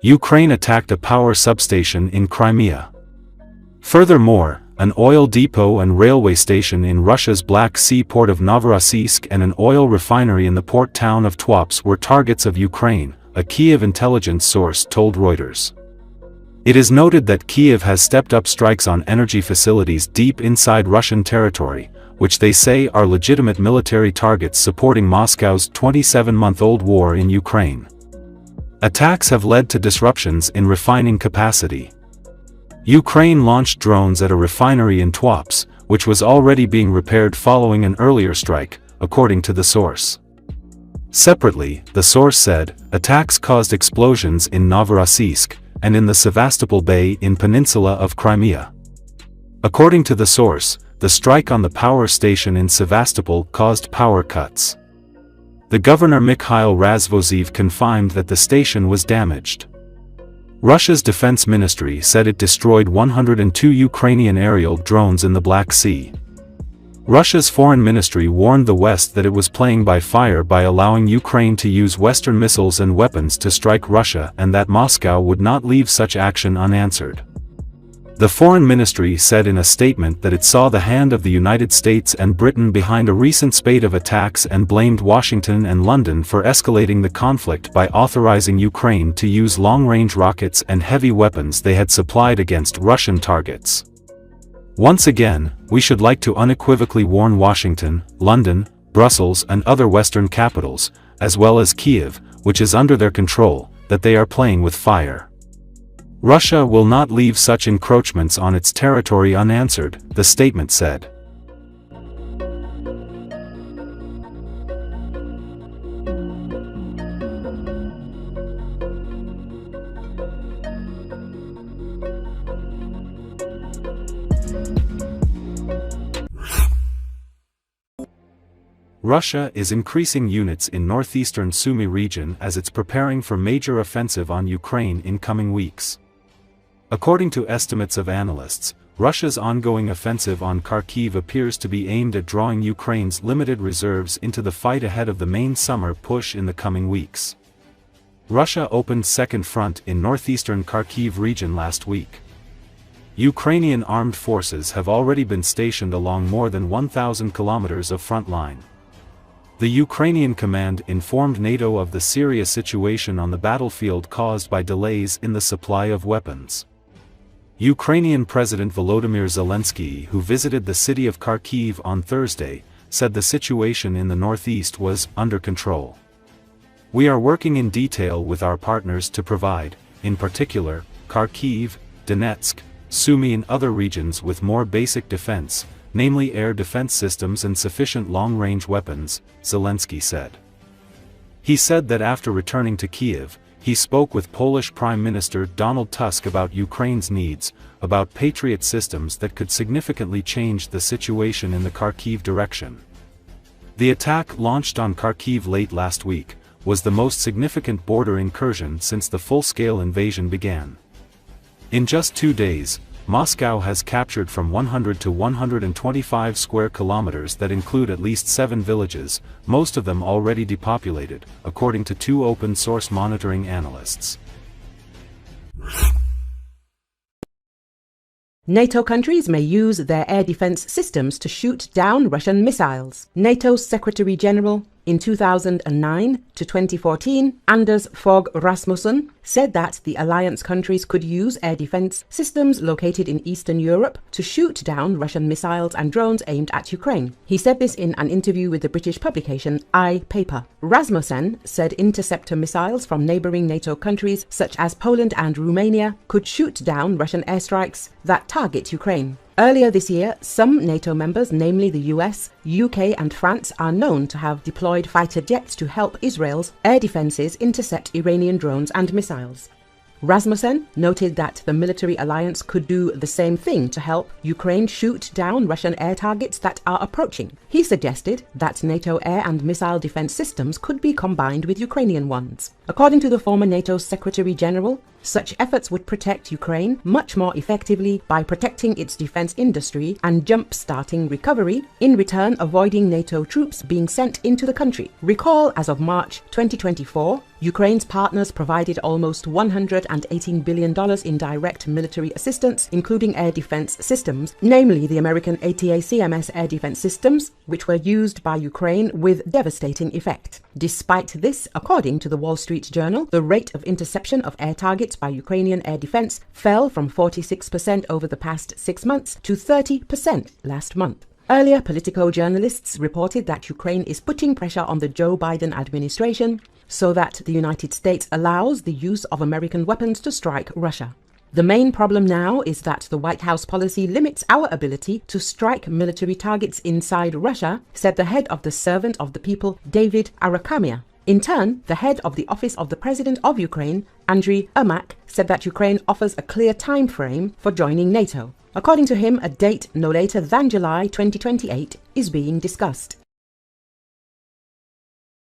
Ukraine attacked a power substation in Crimea. Furthermore, an oil depot and railway station in Russia's Black Sea port of Novorossiysk and an oil refinery in the port town of Tuapse were targets of Ukraine, a Kyiv intelligence source told Reuters. It is noted that Kyiv has stepped up strikes on energy facilities deep inside Russian territory, which they say are legitimate military targets supporting Moscow's 27-month-old war in Ukraine. Attacks have led to disruptions in refining capacity. Ukraine launched drones at a refinery in Tuapse, which was already being repaired following an earlier strike, according to the source. Separately, the source said, attacks caused explosions in Novorossiysk and in the Sevastopol Bay in peninsula of Crimea. According to the source, the strike on the power station in Sevastopol caused power cuts. The governor Mikhail Razvozhev confirmed that the station was damaged. Russia's defense ministry said it destroyed 102 Ukrainian aerial drones in the Black Sea. Russia's foreign ministry warned the West that it was playing by fire by allowing Ukraine to use Western missiles and weapons to strike Russia and that Moscow would not leave such action unanswered. The foreign ministry said in a statement that it saw the hand of the United States and Britain behind a recent spate of attacks and blamed Washington and London for escalating the conflict by authorizing Ukraine to use long-range rockets and heavy weapons they had supplied against Russian targets. Once again, we should like to unequivocally warn Washington, London, Brussels and other Western capitals, as well as Kyiv, which is under their control, that they are playing with fire. Russia will not leave such encroachments on its territory unanswered, the statement said. Russia is increasing units in northeastern Sumy region as it's preparing for major offensive on Ukraine in coming weeks. According to estimates of analysts, Russia's ongoing offensive on Kharkiv appears to be aimed at drawing Ukraine's limited reserves into the fight ahead of the main summer push in the coming weeks. Russia opened second front in northeastern Kharkiv region last week. Ukrainian armed forces have already been stationed along more than 1,000 kilometers of front line. The Ukrainian command informed NATO of the serious situation on the battlefield caused by delays in the supply of weapons. Ukrainian President Volodymyr Zelensky, who visited the city of Kharkiv on Thursday, said the situation in the northeast was under control. We are working in detail with our partners to provide, in particular, Kharkiv, Donetsk, Sumy and other regions with more basic defense, namely air defense systems and sufficient long-range weapons, Zelensky said. He said that after returning to Kyiv, he spoke with Polish Prime Minister Donald Tusk about Ukraine's needs, about Patriot systems that could significantly change the situation in the Kharkiv direction. The attack launched on Kharkiv late last week was the most significant border incursion since the full-scale invasion began. In just 2 days, Moscow has captured from 100 to 125 square kilometers that include at least 7 villages, most of them already depopulated, according to 2 open-source monitoring analysts. NATO countries may use their air defense systems to shoot down Russian missiles. NATO's Secretary General in 2009 to 2014, Anders Fogh Rasmussen, said that the alliance countries could use air defense systems located in Eastern Europe to shoot down Russian missiles and drones aimed at Ukraine. He said this in an interview with the British publication iPaper. Rasmussen said interceptor missiles from neighboring NATO countries such as Poland and Romania could shoot down Russian airstrikes that target Ukraine. Earlier this year, some NATO members, namely the US, UK and France, are known to have deployed fighter jets to help Israel's air defenses intercept Iranian drones and missiles. Rasmussen noted that the military alliance could do the same thing to help Ukraine shoot down Russian air targets that are approaching. He suggested that NATO air and missile defense systems could be combined with Ukrainian ones. According to the former NATO Secretary General, Such efforts would protect Ukraine much more effectively by protecting its defense industry and jump-starting recovery, in return avoiding NATO troops being sent into the country. Recall, as of March 2024, Ukraine's partners provided almost $118 billion in direct military assistance, including air defense systems, namely the American ATACMS air defense systems, which were used by Ukraine with devastating effect. Despite this, according to the Wall Street Journal, the rate of interception of air targets by Ukrainian air defense fell from 46% over the past 6 months to 30% last month. Earlier, Politico journalists reported that Ukraine is putting pressure on the Joe Biden administration so that the United States allows the use of American weapons to strike Russia. The main problem now is that the White House policy limits our ability to strike military targets inside Russia, said the head of the Servant of the People, David Arakhamia. In turn, the head of the Office of the President of Ukraine, Andriy Yermak, said that Ukraine offers a clear time frame for joining NATO. According to him, a date no later than July 2028 is being discussed.